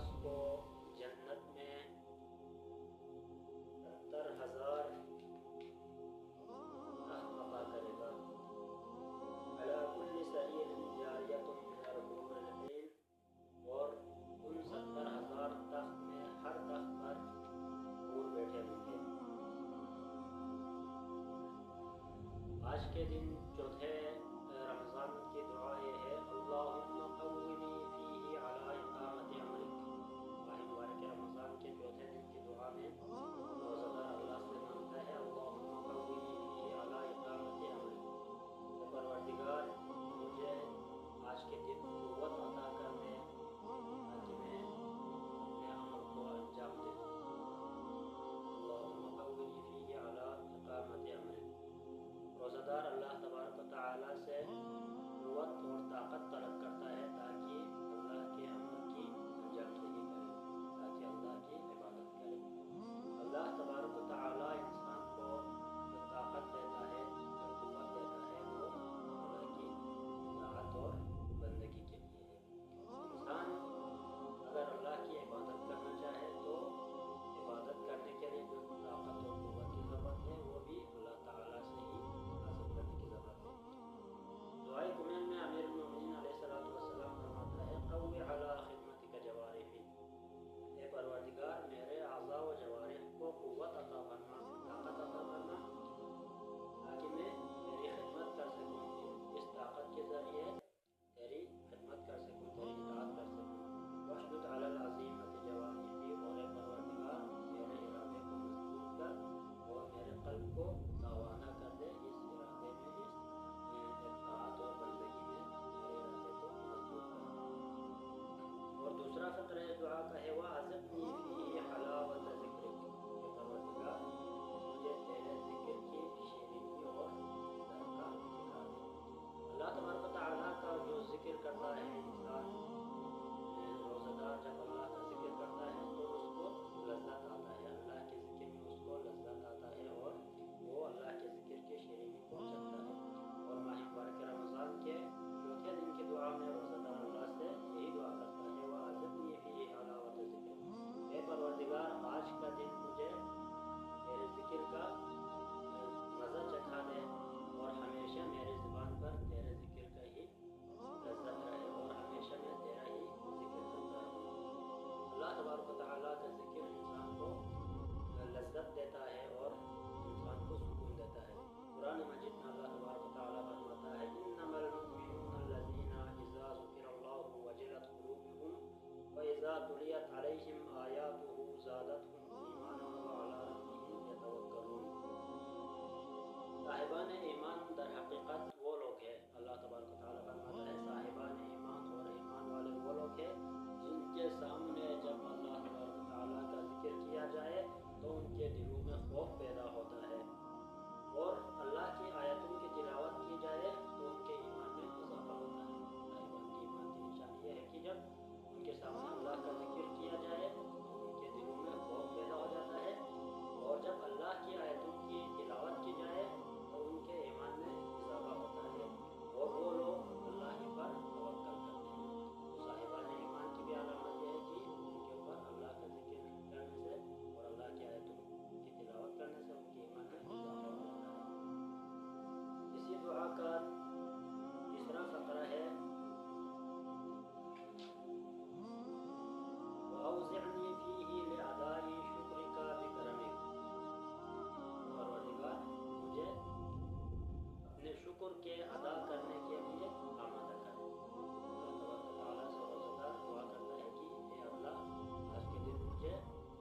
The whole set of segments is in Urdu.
شخص کو جنت میں 70,000 تخت عطا کرے گا. علی کل سریر جاریۃ من الحور العین، اور ان 70,000 تخت میں ہر تخت پر حور بیٹھے ہوں گے. آج کے دن چوتھے رمضان کی دعا یہ ہے: اللہم قونی فیہ علی اقامت امرک. ماہ مبارک رمضان کے چوتھے دن کی دعا میں روزہ دار اللہ سے مانگتا ہے: اللہم قونی فیہ علی اقامت امرک. اے پروردگار، مجھے آج کے دن قوت عطا کر دے تاکہ میں اپنے عمل کو انجام دے دوں. اللہم قونی فیہ علی اقامت امرک. روزہ دار اللہ تبارک و تعالیٰ سے قوت اور طاقت طلب کرتا ہے تاکہ اللہ کے امر کی انجام دہی کرے، تاکہ اللہ کی عبادت کرے. اللہ تبارک و تعالیٰ انسان کو جو طاقت دیتا ہے، جو قوت دیتا ہے، وہ اللہ کی اطاعت اور بندگی کے لیے ہے. انسان اگر اللہ کی عبادت کرنا چاہے تو عبادت کرنے کے لیے جو طاقت اور قوت کی ضرورت ہے وہ بھی اللہ تعالیٰ سے ہی حاصل کرنے کی ضرورت ہے. دعائے کمیل میں امیر المومنین علیہ السلام فرماتا ہے: قوی علی خدمتک جوارحی. اے پروردگار، میرے اعضاء و جوارح کو قوت عطا فرما، طاقت عطا فرما تاکہ میں تیری خدمت کر سکوں، اس طاقت کے ذریعے تیری خدمت کر سکوں، تیری اطاعت کر سکوں. واشدد علی العزیمۃ جوارحی. اور اے پروردگار، میرے ارادے کو مضبوط کر اور میرے قلب کو توانا کر دے. اس ارادے میں، اس اطاعت اور بندگی میں میرے ارادے کو مضبوط کر. اور دوسرا فقرہ دعا کا ہے: وَأَذِقْنِی فِیہ حَلَاوَةَ ذِکْرِک. اے پروردگار، مجھے تیرے ذکر کی شیرینی اور ذائقہ سکھا دے. اللہ تبارک و تعالیٰ کا جو ذکر کرتا ہے انسان، روزہ دار جب اللہ کا ذکر کرتا ہے تو اس کو لذت آتا ہے، اللہ کے ذکر میں اس کو لذت آتا ہے اور وہ اللہ کے ذکر کے شیرینی کو چکھتا ہے. اور ماہ مبارک رمضان کے چوتھے دن کی دعا میں روزہ دار اللہ سے یہی دعا کرتا ہے: وَأَذِقْنِی فِیہ حَلَاوَةَ ذِکْرِک. اے پروردگار، آج کا دن مجھے تیرے ذکر کا مزہ چکھا دے اور ہمیشہ میرے زبان پر تیرے ذکر کا ہی لذت رہے اور ہمیشہ میں تیرا ہی ذکر کرتا رہوں. اللہ تبارک و تعالیٰ کا ذکر انسان کو لذت دیتا ہے اور انسان کو سکون دیتا ہے. قرآن مجید میں اللہ تبارک و تعالیٰ فرماتا ہے: انما المؤمنون الذین اذا ذکر اللہ وجلت قلوبهم واذا تلیت علیہم آیاتہ زادتہم ایمانا وعلی ربہم یتوکلون. صاحبان ایمان در حقیقت وہ لوگ ہیں، اللہ تبارک و تعالیٰ فرماتا ہے صاحبان ایمان اور ایمان والے وہ لوگ ہیں جن کے سامنے جب اللہ تبارک و تعالیٰ کا ذکر کیا جائے تو ان کے دلوں میں خوف پیدا ہوتا ہے، اور اللہ کی آیتوں کی تلاوت کی جائے تو ان کے ایمان میں اضافہ ہوتا ہے. صاحبان کی ایمان کی نشانی یہ ہے کہ جب ان کے سامنے اللہ کا ذکر کیا جائے تو ان کے دلوں میں خوف پیدا ہو جاتا ہے، اور جب اللہ کی آیتوں کی تلاوت کی جائے تو ان کے ایمان میں اضافہ ہوتا ہے اور وہ لوگ اللہ ہی پر توکل کرتے ہیں. تو صاحبان ایمان کی بھی علامت یہ ہے کہ ان کے اوپر اللہ کا ذکر کرنے سے اور اللہ کی آیتوں کی تلاوت کرنے سے ان کے ایمان میں اضافہ ہو جاتا ہے. اسی دعا کا تیسرا فقرہ ہے: وَأَوْزِعْنِی فِیہ لِأَدَاءِ شُکْرِکَ بِکَرَمِکَ. پروردگار، مجھے اپنے شکر کے ادا کرنے کے لیے آمادہ کر. اللہ تبارک و تعالیٰ سے روزہ دار دعا کرتا ہے کہ اے اللہ، آج کے دن مجھے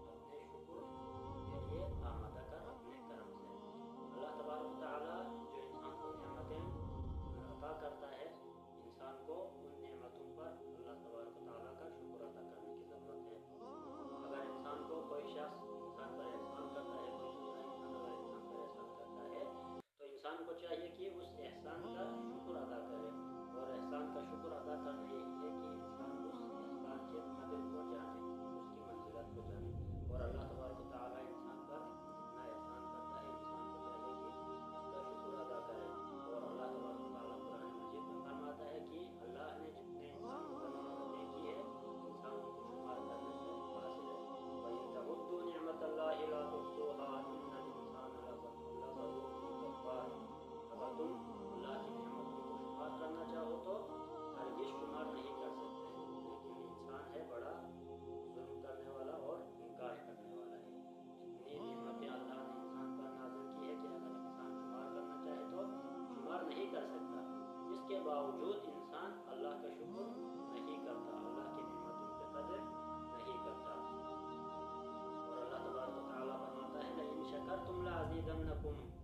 اپنے شکر کے لیے آمادہ کر اپنے کرم سے. اللہ تبارک و تعالیٰ جو انسان کو نعمتیں عطا کرتا ہے، انسان کو ان نعمتوں پر اللہ تبارک و تعالیٰ کا شکر ادا کرنے کی ضرورت ہے. اگر انسان کو کوئی شخص انسان پر احسان کرتا ہے، کوئی دوسرا انسان اگر انسان پر احسان کرتا ہے تو انسان کو چاہیے کہ اس احسان کا شکر ادا کرے. اور احسان کا شکر ادا کرنا یہی ہے کہ انسان اس احسان کے قدر کو جانے، اس کی منزلت کو جانے. اور اللہ تبارک و تعالیٰ انسان پر جتنا احسان کرتا ہے انسان کو چاہیے کہ اس کا شکر ادا کرے. اور اللہ تبارک و تعالیٰ قرآن مجید میں فرماتا ہے کہ اللہ نے جتنے انسانوں پر نعمتیں کی ہے انسان ان کو شمار کرنے سے لَأُزِيدَنَّكُمْ